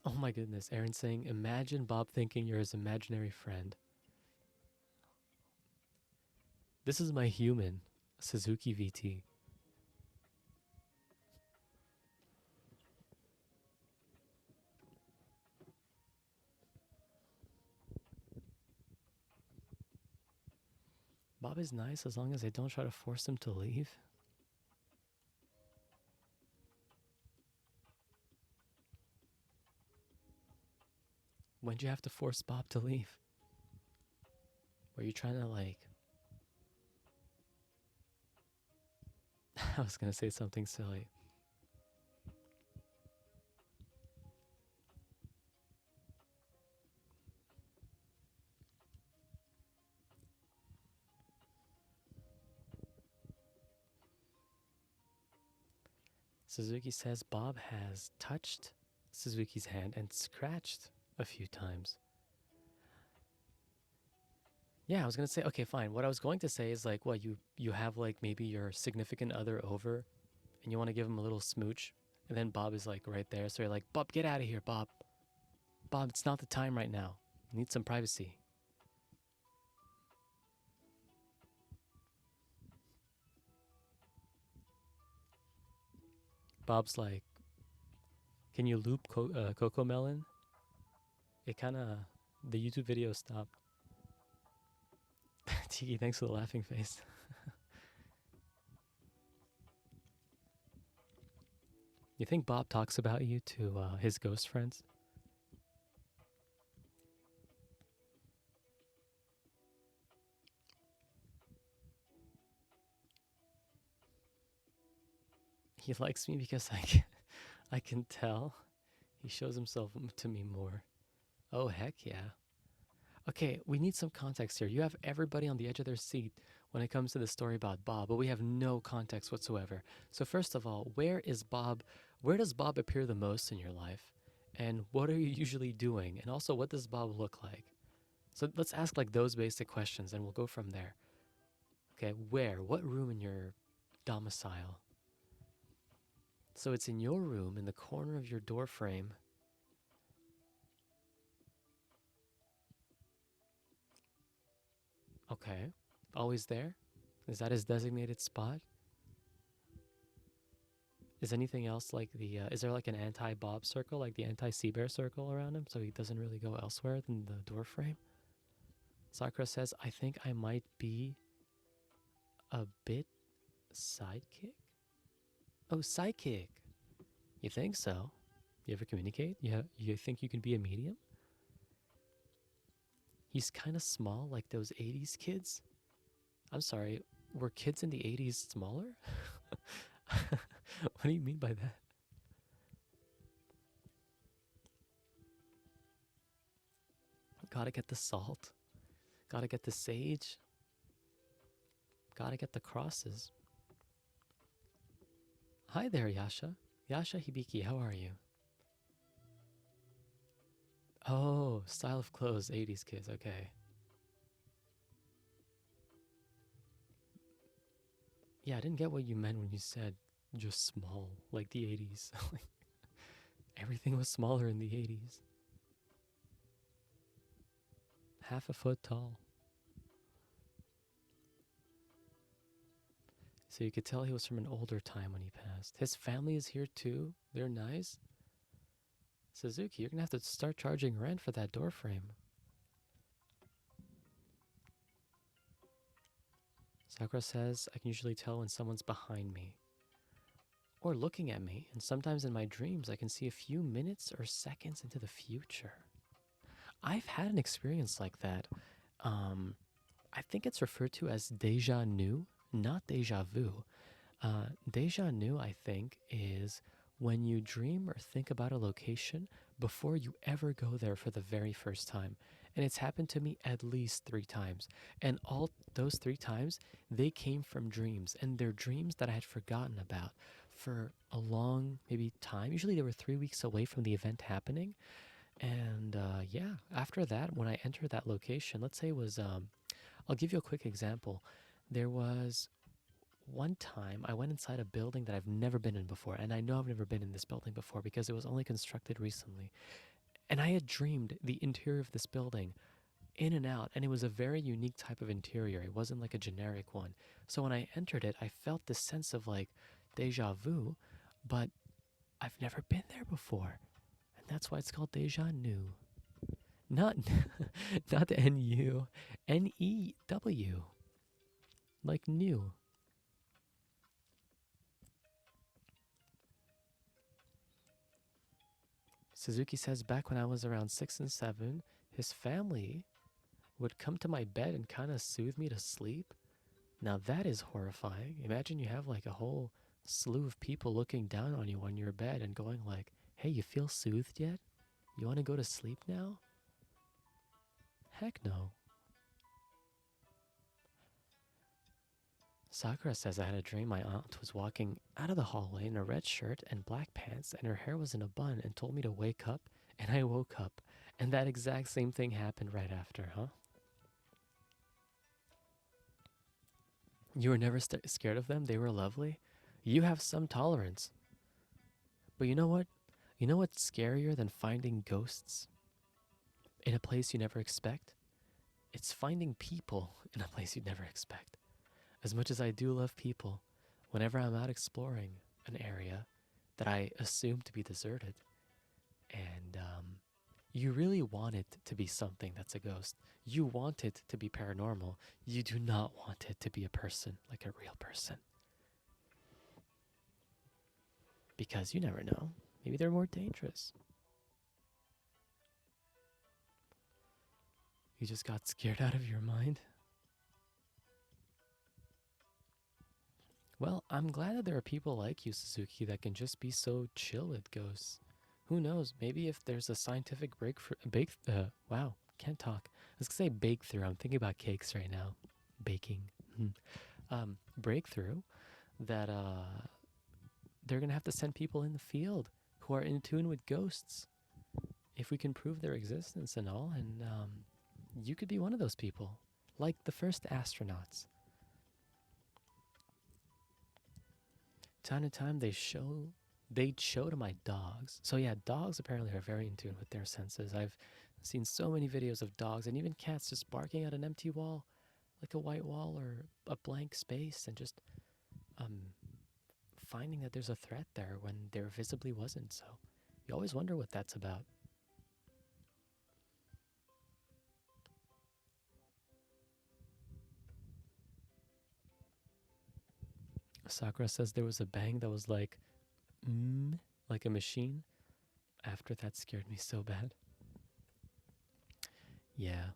Oh my goodness, Aaron saying, imagine Bob thinking you're his imaginary friend. This is my human, Suzuki VT. Bob is nice as long as I don't try to force him to leave. When'd you have to force Bob to leave? Were you trying to like... I was gonna say something silly. Suzuki says Bob has touched Suzuki's hand and scratched a few times. Yeah, I was gonna say, okay, fine. What I was going to say is like, what, you have like maybe your significant other over and you want to give him a little smooch And then Bob is like right there. So you're like, Bob, get out of here, Bob. Bob, it's not the time right now. I need some privacy. Bob's like, can you loop Coco Melon? It kind of, the YouTube video stopped. Tiki, thanks for the laughing face. You think Bob talks about you to his ghost friends? He likes me because I can tell. He shows himself to me more. Oh, heck yeah. Okay, we need some context here. You have everybody on the edge of their seat when it comes to the story about Bob, but we have no context whatsoever. So first of all, where is Bob? Where does Bob appear the most in your life? And what are you usually doing? And also, what does Bob look like? So let's ask like those basic questions and we'll go from there. Okay, where? What room in your domicile? So it's in your room in the corner of your door frame. Okay. Always there? Is that his designated spot? Is anything else like is there like an anti-Bob circle, like the anti-Sea Bear circle around him so he doesn't really go elsewhere than the door frame? Sakura says, I think I might be a bit sidekick? Oh, psychic. You think so? You ever communicate? You think you can be a medium? He's kind of small, like those 80s kids. I'm sorry, were kids in the 80s smaller? What do you mean by that? Gotta get the salt. Gotta get the sage. Gotta get the crosses. Hi there, Yasha. Yasha Hibiki, how are you? Oh, style of clothes, 80s kids, okay. Yeah, I didn't get what you meant when you said just small, like the 80s. Everything was smaller in the 80s. Half a foot tall. So you could tell he was from an older time when he passed. His family is here too. They're nice. Suzuki, you're gonna have to start charging rent for that door frame. Sakura says, I can usually tell when someone's behind me or looking at me, and sometimes in my dreams I can see a few minutes or seconds into the future. I've had an experience like that. I think it's referred to as deja nu, not deja vu. Deja nu, I think, is when you dream or think about a location before you ever go there for the very first time. And it's happened to me at least 3 times. And all those 3 times, they came from dreams. And they're dreams that I had forgotten about for a long, maybe time. Usually they were 3 weeks away from the event happening. And yeah, after that, when I entered that location, let's say it was, I'll give you a quick example. There was one time I went inside a building that I've never been in before, and I know I've never been in this building before because it was only constructed recently. And I had dreamed the interior of this building in and out, and it was a very unique type of interior. It wasn't like a generic one. So when I entered it, I felt this sense of like deja vu, but I've never been there before. And that's why it's called deja nu. Not not N-U, N-E-W, like new. Suzuki says back when I was around 6 and 7, his family would come to my bed and kind of soothe me to sleep. Now that is horrifying. Imagine you have like a whole slew of people looking down on you on your bed and going like, hey, you feel soothed yet? You want to go to sleep now? Heck no. Sakura says I had a dream my aunt was walking out of the hallway in a red shirt and black pants and her hair was in a bun and told me to wake up, and I woke up. And that exact same thing happened right after, huh? You were never scared of them? They were lovely? You have some tolerance. But you know what? You know what's scarier than finding ghosts in a place you never expect? It's finding people in a place you'd never expect. As much as I do love people, whenever I'm out exploring an area that I assume to be deserted, and you really want it to be something that's a ghost, you want it to be paranormal, you do not want it to be a person, like a real person. Because you never know. Maybe they're more dangerous. You just got scared out of your mind. Well, I'm glad that there are people like you, Suzuki, that can just be so chill with ghosts. Who knows? Maybe if there's a scientific wow, can't talk. I was gonna say breakthrough. I'm thinking about cakes right now. Baking. Breakthrough that they're gonna have to send people in the field who are in tune with ghosts. If we can prove their existence and all, and you could be one of those people, like the first astronauts. Time to time, they'd show to my dogs. So yeah, dogs apparently are very in tune with their senses. I've seen so many videos of dogs and even cats just barking at an empty wall, like a white wall or a blank space, and just um, finding that there's a threat there when there visibly wasn't. So you always wonder what that's about. Sakura says there was a bang that was like, like a machine. After that scared me so bad. Yeah.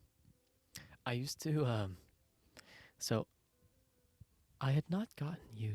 I used to, so I had not gotten used